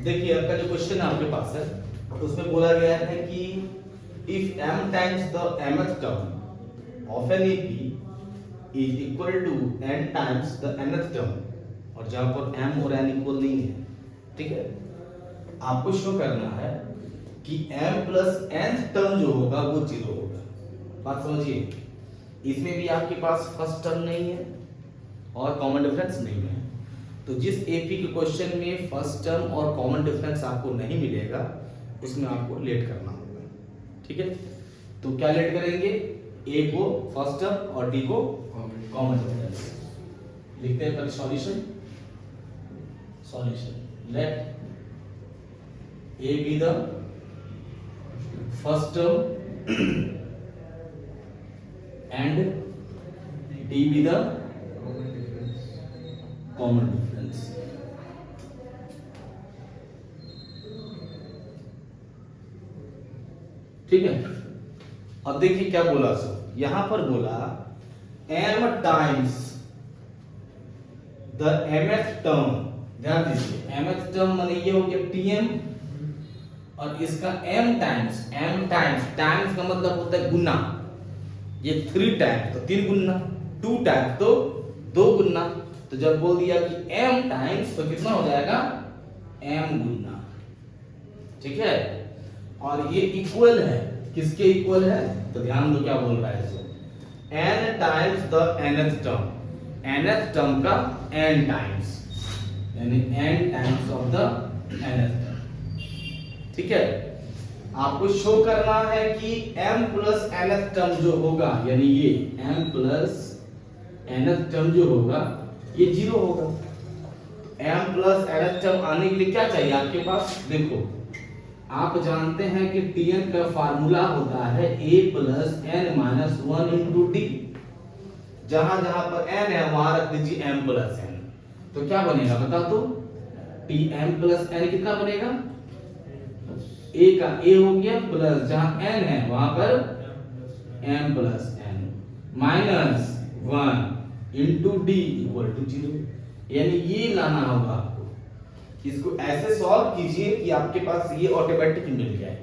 देखिए आपका जो क्वेश्चन आपके पास है तो उसमें बोला गया है कि if m times the mth term of an ap is equal to n times the nth term, और जहां पर m और n इक्वल नहीं है, ठीक है, आपको शो करना है कि m प्लस nth टर्म जो होगा वो 0 होगा। बात समझिए, इसमें भी आपके पास फर्स्ट टर्म नहीं है और कॉमन डिफरेंस नहीं है, तो जिस एपी के क्वेश्चन में फर्स्ट टर्म और कॉमन डिफरेंस आपको नहीं मिलेगा उसमें आपको लेट करना होगा, ठीक है। तो क्या लेट करेंगे, ए को फर्स्ट टर्म और डी को कॉमन डिफरेंस। लिखते हैं पहले solution. Let A be the first term and D be the common difference. ठीक है, अब देखिए क्या बोला सो, यहां पर बोला m times the mth term. ध्यान दीजिए, mth टर्म माने ये हो गया tm और इसका m टाइम्स टाइम्स का मतलब होता है गुना। ये 3 टाइम्स तो 3 गुना, 2 टाइम्स तो 2 गुना। तो जब बोल दिया कि m टाइम्स तो कितना हो जाएगा, m गुना, ठीक है। और ये इक्वल है, किसके इक्वल है, तो ध्यान दो क्या बोल रहा है इसको, n times the nth term, nth term का n टाइम्स, यानी n times of the nth term, ठीक है। आपको शो करना है कि m प्लस nth टर्म जो होगा, यानी ये m प्लस nth टर्म जो होगा ये 0 होगा। m प्लस nth टर्म आने के लिए क्या चाहिए आपके पास, देखो आप जानते हैं कि Tn का फार्मूला होता है a plus n minus 1 into D. जहां जहां पर n है वहां रख दीजिए m प्लस n, तो क्या बनेगा बता दो, Tm प्लस n कितना बनेगा, a का a हो गया प्लस जहां n है वहां पर m plus n minus 1 into D equal to 0, यानी ये लाना होगा आपको। इसको ऐसे सॉल्व कीजिए कि आपके पास ये ऑटोमेटिक मिल जाए,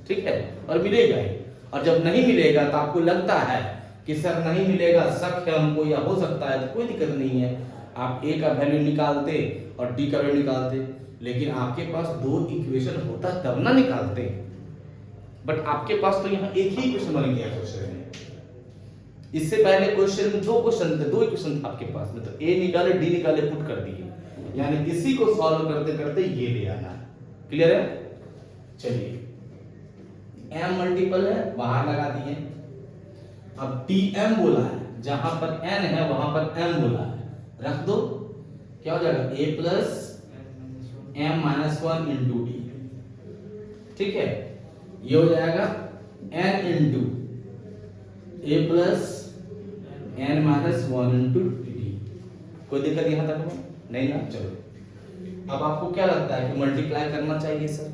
ठीक है, और मिलेगा ही। और जब नहीं मिलेगा तो आपको लगता है कि सर नहीं मिलेगा, शक है हमको या हो सकता है, तो कोई दिक्कत नहीं है, आप a का वैल्यू निकालते और d का वैल्यू निकालते। लेकिन आपके पास 2 इक्वेशन होता तब ना निकालते, बट आपके पास तो यहाँ एक ही इक्वेशन बन गया क्वेश्चन में। इससे पहले क्वेश्चन में 2 क्वेश्चन थे, 2 इक्वेशन था आपके पास में, तो a निकाले d निकाले पुट कर दिए, यानी इसी को सॉल्व करते करते ये ले आना है। क्लियर है, चलिए m मल्टीपल है बाहर लगा दिए, अब tm बोला है, जहां पर n है वहां पर m बोला है, रख दो, क्या हो जाएगा a plus m minus 1 into D, ठीक है। ये हो जाएगा n into a plus n minus 1 into D. कोई दिक्कत यहां तक में नहीं ना, चलो अब आपको क्या लगता है कि मल्टीप्लाई करना चाहिए सर।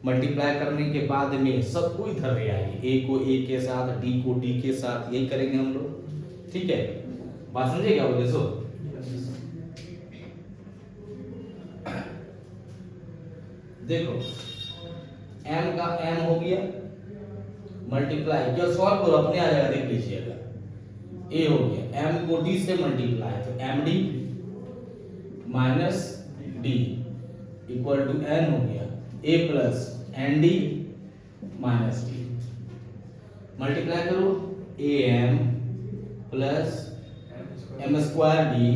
मल्टीप्लाई करने के बाद में सबको इधर ले आइए, a को a के साथ, d को d के साथ, यही करेंगे हम लोग, ठीक है। बात समझे क्या बोले सो, देखो m का m हो गया मल्टीप्लाई, क्या सॉल्व करो अपने आ जाएगा, देख लीजिएगा, a हो गया, m को d से मल्टीप्लाई तो md minus D equal to n हो गया, a plus N D minus D, multiply करो am plus m square D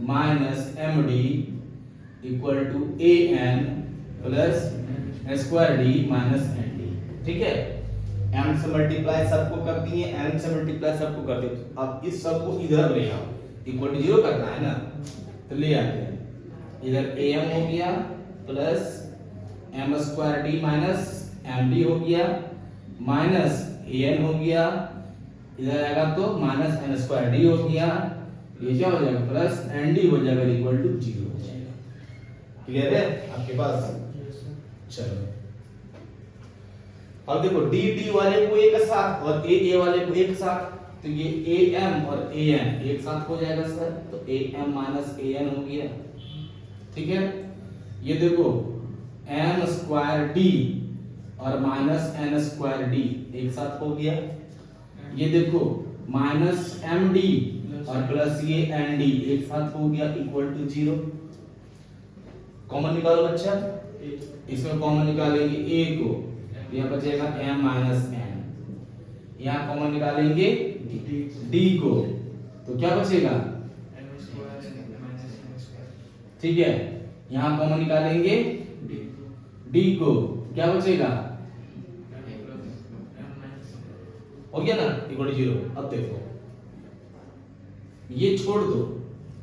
minus M D equal to an plus square D minus N D, ठीक है। m से multiply सबको कर दिए, n से मल्टीप्लाई सबको कर दिए, अब इस सबको इधर ले आओ, इक्वल टू 0 करना है ना, तो ले आते हैं, इधर am हो गया plus m square D minus M D हो गया माइनस an हो गया, इधर आएगा तो माइनस n स्क्वायर डी हो गया, ये क्या हो जाएगा प्लस एन डी हो जाएगा इक्वल टू 0 हो जाएगा। क्लियर है आपके पास, चलो अब देखो डी डी वाले को एक साथ और ए ए वाले को एक साथ, तो ये am और an एक साथ हो जाएगा सर, तो am माइनस an हो गया, ठीक है। ये देखो m स्क्वायर डी और माइनस एन स्क्वायर डी एक साथ हो गया। ये देखो माइनस एम डी और प्लस ये एन डी एक साथ हो गया इक्वल टू 0। कॉमन निकालो बच्चा, इसमें कॉमन निकालेंगे a को, यह बचेगा m माइनस n, यहाँ कॉमन निकालेंगे d को, तो क्या बचेगा, ठीक है, यहाँ कॉमन निकालेंगे d को, क्या बचेगा, हो गया ना इक्वल टू 0। अब देखो ये छोड़ दो,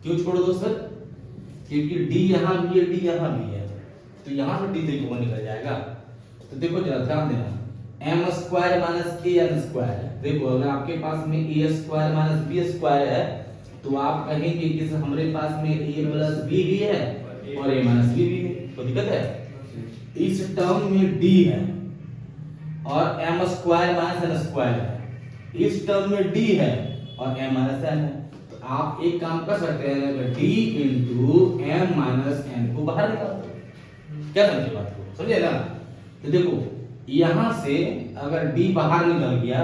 क्यों छोड़ दो सर, क्योंकि d यहां भी है, d यहां भी है, तो यहां से d देखो निकल जाएगा। तो देखो जरा ध्यान देना, m square minus a n square, देखो अगर आपके पास में a square minus b square है तो आप कहेंगे कि हमारे पास में a प्लस b भी है और a माइनस b भी है, तो दिक्कत है। इस टर्म में d है और m square minus n square है, इस टर्म में d है और m माइनस n है, तो आप एक काम कर सकते हैं, d into m minus n को बाहर निकाल दो। क्या समझे बात को, समझे ना। तो देखो यहां से अगर d बाहर निकल गया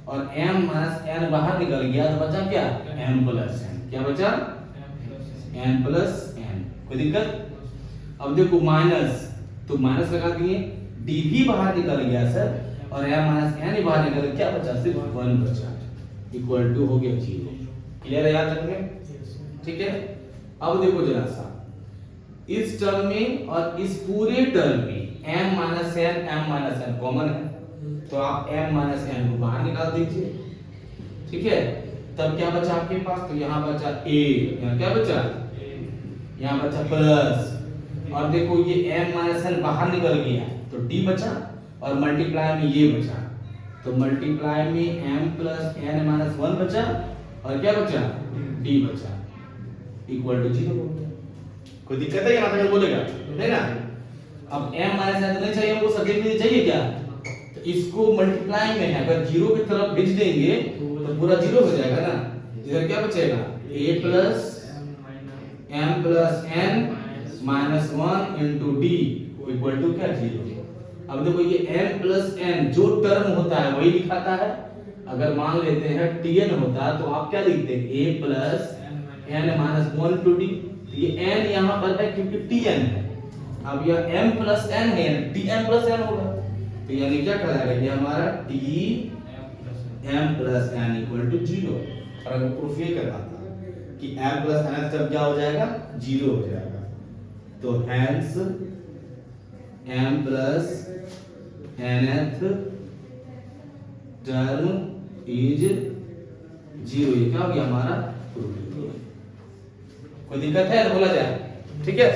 और m माइनस n बाहर निकल गया तो बचा क्या, m प्लस n, क्या बचा, m प्लस n, कोई दिक्कत। अब देखो माइनस, तो माइनस लगा दिए, d भी बाहर निकल गया सर और m माइनस n भी बाहर निकल, क्या बचा, सिर्फ 1 बचा, इक्वल टू हो गया 0। क्लियर है, याद रखने, ठीक है। अब देखो जरा सा, इस टर्म में और इस पूरे टर्म में m माइनस n कॉमन है, तो आप m माइनस n को बाहर निकाल दीजिए, ठीक है। तब क्या बचा आपके पास, तो यहाँ बचा a, यहाँ क्या बचा, यहाँ बचा प्लस, और देखो ये m माइनस n बाहर निकल गया तो d बचा और मल्टीप्लाई में ये बचा, तो मल्टीप्लाई में m प्लस n माइनस 1 बचा और क्या बचा, d बचा, इक्वल टू 0 हो गया। कोई दिक्कत है यहाँ तक बोलेगा नहीं ना। अब m माइनस n तो नहीं चाहिए हमको, सब्जेक्ट में चाहिए क्या, तो इसको मल्टीप्लाई में है, अगर 0 की तरफ भेज देंगे तो पूरा 0 हो जाएगा ना, इधर क्या बचेगा, a plus m plus n minus 1 into d equal to क्या, 0। अब देखो ये m प्लस n जो टर्म होता है वही लिखाता है, अगर मान लेते हैं tn होता तो आप क्या लिखते हैं, a plus n minus 1 to d, ये n यहाँ पर है क्योंकि tn है, अब यह m प्लस n है tm प्लस n होगा, तो यानी क्या कहलाएगा, ये हमारा tm plus n equal to 0। और अगर प्रूफ ये करना था कि m प्लस n तब क्या हो जाएगा, 0 हो जाएगा, तो hence m plus nth term is 0, ये क्या हो गया हमारा प्रूफ। कोई दिक्कत है तो बोला जाए, ठीक है।